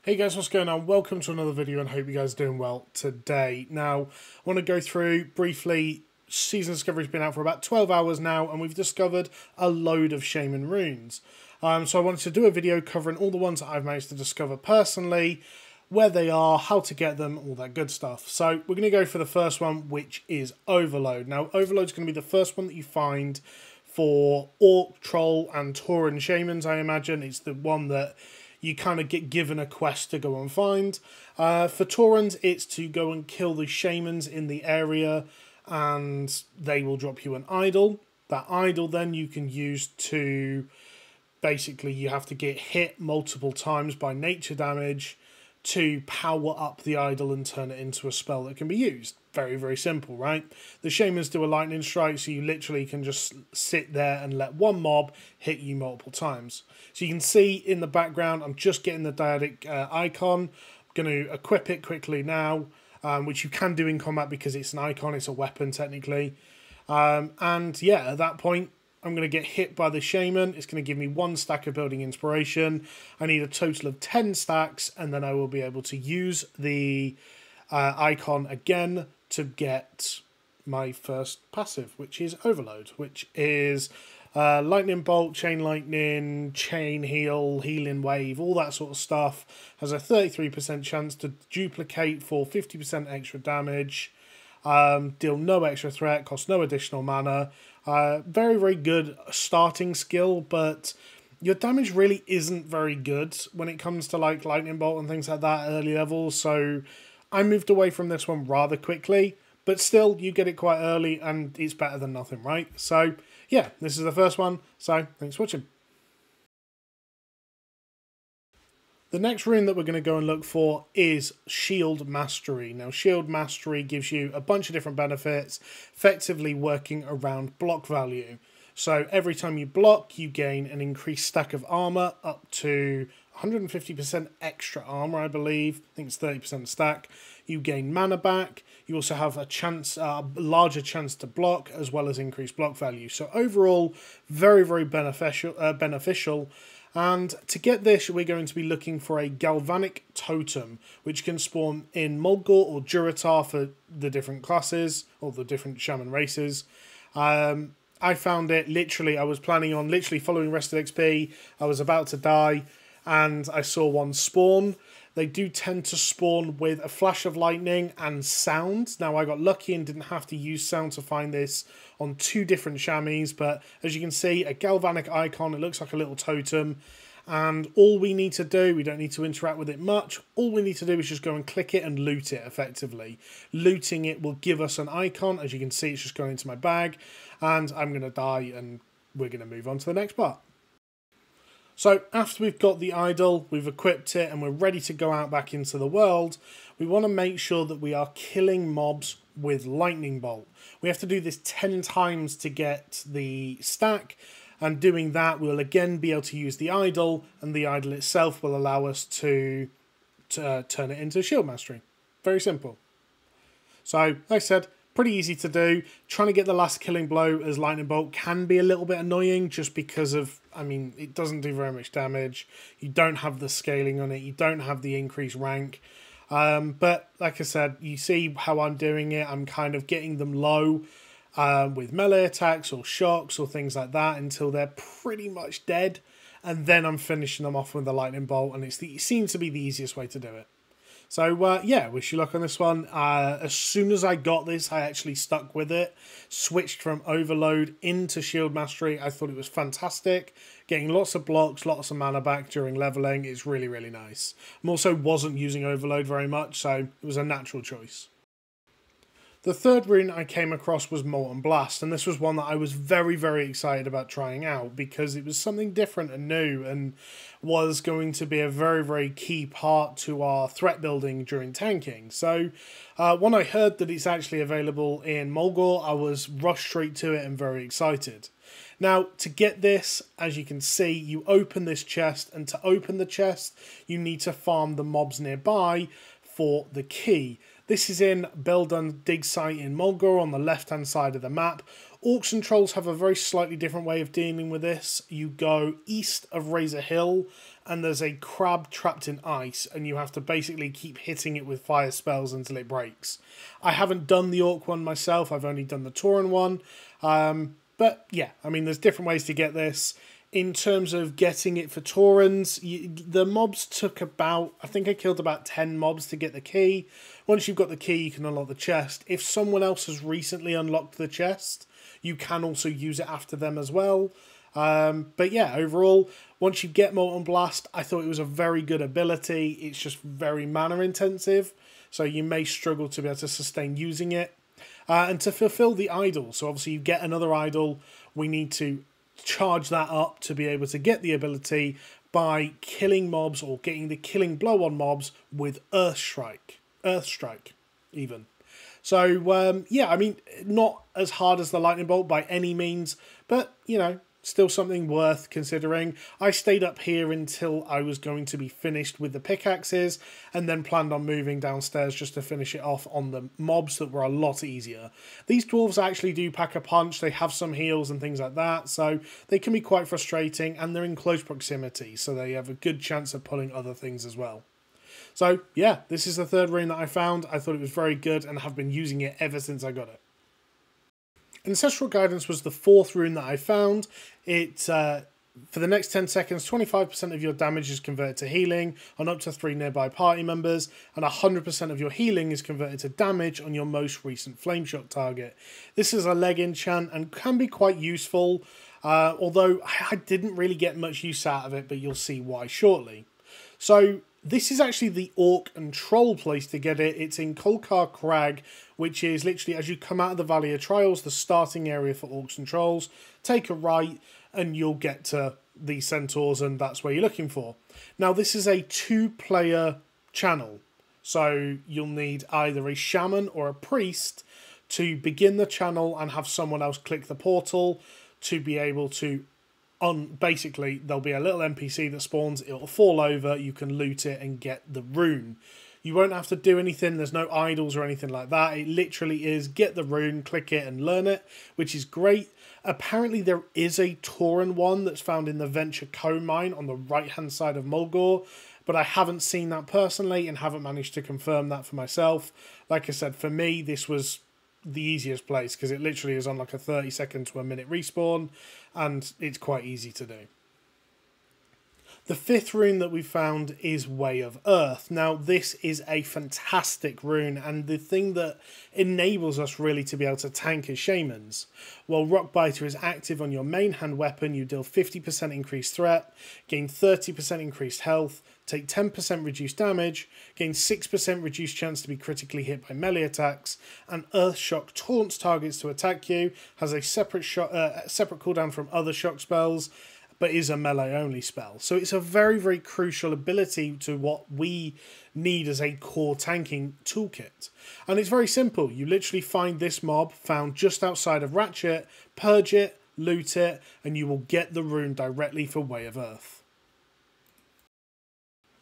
Hey guys, what's going on? Welcome to another video and hope you guys are doing well today. Now, I want to go through briefly, Season Discovery's been out for about 12 hours now and we've discovered a load of Shaman runes. So I wanted to do a video covering all the ones that I've managed to discover personally, where they are, how to get them, all that good stuff. So we're going to go for the first one, which is Overload. Now, Overload's going to be the first one that you find for Orc, Troll and Tauren Shamans, I imagine. It's the one that you kind of get given a quest to go and find. For Taurens, it's to go and kill the Shamans in the area and they will drop you an idol. That idol then you can use to... Basically, you have to get hit multiple times by nature damage to power up the idol and turn it into a spell that can be used. Very, very simple, right? The Shamans do a lightning strike, so you literally can just sit there and let one mob hit you multiple times. So you can see in the background, I'm just getting the dyadic icon. I'm going to equip it quickly now, which you can do in combat because it's an icon, it's a weapon technically. And yeah, at that point, I'm going to get hit by the Shaman. It's going to give me 1 stack of building inspiration. I need a total of 10 stacks, and then I will be able to use the icon again to get my first passive, which is Overload, which is Lightning Bolt, Chain Lightning, Chain Heal, Healing Wave, all that sort of stuff. Has a 33% chance to duplicate for 50% extra damage. Deal no extra threat, cost no additional mana. Very, very good starting skill, but your damage really isn't very good when it comes to like Lightning Bolt and things like that at early levels, so I moved away from this one rather quickly, but still, you get it quite early and it's better than nothing, right? So yeah, this is the first one, so thanks for watching. The next rune that we're going to go and look for is Shield Mastery. Now, Shield Mastery gives you a bunch of different benefits, effectively working around block value. So every time you block, you gain an increased stack of armor up to 150% extra armor, I believe. I think it's 30% stack. You gain mana back. You also have a chance, larger chance to block, as well as increased block value. So overall, very, very beneficial. And to get this, we're going to be looking for a Galvanic Totem, which can spawn in Mulgore or Durotar for the different classes, or the different Shaman races. I found it, literally, I was planning on literally following Rested XP, I was about to die, and I saw one spawn. They do tend to spawn with a flash of lightning and sound. Now, I got lucky and didn't have to use sound to find this on 2 different chamois, but as you can see, a galvanic icon, it looks like a little totem, and all we need to do, we don't need to interact with it much, all we need to do is just go and click it and loot it effectively. Looting it will give us an icon. As you can see, it's just going into my bag, and I'm going to die, and we're going to move on to the next part. So after we've got the idol, we've equipped it, and we're ready to go out back into the world, we want to make sure that we are killing mobs with Lightning Bolt. We have to do this 10 times to get the stack, and doing that we'll again be able to use the idol, and the idol itself will allow us to turn it into Shield Mastery. Very simple. So, like I said, pretty easy to do. Trying to get the last killing blow as Lightning Bolt can be a little bit annoying just because of, I mean, it doesn't do very much damage. You don't have the scaling on it. You don't have the increased rank. But like I said, you see how I'm doing it. I'm kind of getting them low with melee attacks or shocks or things like that until they're pretty much dead. And then I'm finishing them off with the Lightning Bolt, and it seems to be the easiest way to do it. So, yeah, wish you luck on this one. As soon as I got this, I actually stuck with it. Switched from Overload into Shield Mastery. I thought it was fantastic. Getting lots of blocks, lots of mana back during leveling is really, really nice. I also wasn't using Overload very much, so it was a natural choice. The third rune I came across was Molten Blast, and this was one that I was very, very excited about trying out because it was something different and new and was going to be a very, very key part to our threat building during tanking. So when I heard that it's actually available in Mulgore, I was rushed straight to it and very excited. Now, to get this, as you can see, you open this chest, and to open the chest, you need to farm the mobs nearby for the key. This is in Beldun Dig Site in Mulgore on the left-hand side of the map. Orcs and Trolls have a very slightly different way of dealing with this. You go east of Razor Hill, and there's a crab trapped in ice, and you have to basically keep hitting it with fire spells until it breaks. I haven't done the Orc one myself, I've only done the Tauren one. But yeah, I mean, there's different ways to get this. In terms of getting it for Taurens, the mobs took about, I think I killed about 10 mobs to get the key. Once you've got the key, you can unlock the chest. If someone else has recently unlocked the chest, you can also use it after them as well. But yeah, overall, once you get Molten Blast, I thought it was a very good ability. It's just very mana intensive, so you may struggle to be able to sustain using it. And to fulfill the idol, so obviously you get another idol, we need to charge that up to be able to get the ability by killing mobs or getting the killing blow on mobs with Earth Strike even. So yeah, I mean, not as hard as the Lightning Bolt by any means, but you know, still something worth considering. I stayed up here until I was going to be finished with the pickaxes, and then planned on moving downstairs just to finish it off on the mobs that were a lot easier. These dwarves actually do pack a punch, they have some heals and things like that, so they can be quite frustrating, and they're in close proximity, so they have a good chance of pulling other things as well. So yeah, this is the third rune that I found. I thought it was very good and have been using it ever since I got it. Ancestral Guidance was the fourth rune that I found. It, for the next 10 seconds, 25% of your damage is converted to healing on up to 3 nearby party members, and 100% of your healing is converted to damage on your most recent flame shock target. This is a leg enchant and can be quite useful, although I didn't really get much use out of it, but you'll see why shortly. So this is actually the Orc and Troll place to get it. It's in Kolkar Crag, which is literally as you come out of the Valley of Trials, the starting area for Orcs and Trolls. Take a right and you'll get to the Centaurs, and that's where you're looking for. Now, this is a 2-player channel, so you'll need either a Shaman or a Priest to begin the channel and have someone else click the portal to be able to basically, there'll be a little NPC that spawns, it'll fall over, you can loot it and get the rune. You won't have to do anything, there's no idols or anything like that. It literally is get the rune, click it and learn it, which is great. Apparently there is a Tauren one that's found in the Venture Coal Mine on the right hand side of Mulgore, but I haven't seen that personally and haven't managed to confirm that for myself. Like I said, for me this was the easiest place because it literally is on like a 30-second to a minute respawn, and it's quite easy to do. The fifth rune that we found is Way of Earth. Now this is a fantastic rune, and the thing that enables us really to be able to tank as Shamans. While Rockbiter is active on your main hand weapon, you deal 50% increased threat, gain 30% increased health, take 10% reduced damage, gain 6% reduced chance to be critically hit by melee attacks, and Earth Shock taunts targets to attack you, has a separate cooldown from other shock spells, but is a melee only spell. So it's a very, very crucial ability to what we need as a core tanking toolkit. And it's very simple. You literally find this mob found just outside of Ratchet, purge it, loot it, and you will get the rune directly for Way of Earth.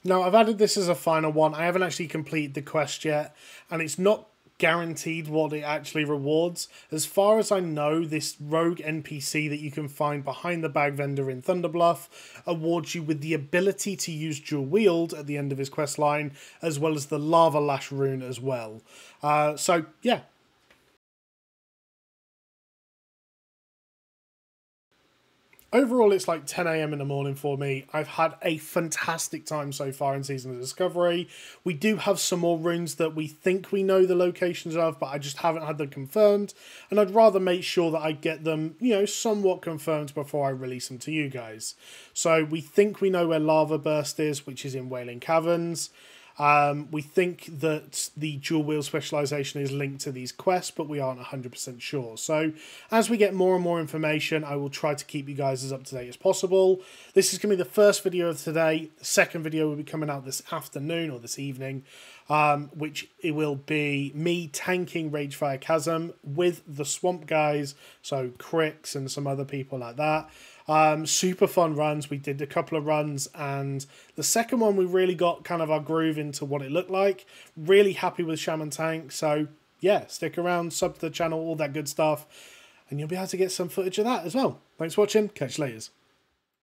Now, I've added this as a final one. I haven't actually completed the quest yet, and it's not guaranteed what it actually rewards. As far as I know, this rogue NPC that you can find behind the bag vendor in Thunderbluff awards you with the ability to use dual wield at the end of his quest line, as well as the Lava Lash rune as well. So, yeah. Overall, it's like 10 AM in the morning for me. I've had a fantastic time so far in Season of Discovery. We do have some more runes that we think we know the locations of, but I just haven't had them confirmed. And I'd rather make sure that I get them, you know, somewhat confirmed before I release them to you guys. So we think we know where Lava Burst is, which is in Wailing Caverns. We think that the dual wheel specialization is linked to these quests, but we aren't 100% sure. So as we get more and more information, I will try to keep you guys as up to date as possible. This is going to be the first video of today. The second video will be coming out this afternoon or this evening, which it will be me tanking Ragefire Chasm with the Swamp guys, so Crix and some other people like that. Super fun runs. We did a couple of runs, and the second one we really got kind of our groove into what it looked like. Really happy with Shaman tank. So yeah, stick around, sub to the channel, all that good stuff. and you'll be able to get some footage of that as well. Thanks for watching. Catch you later.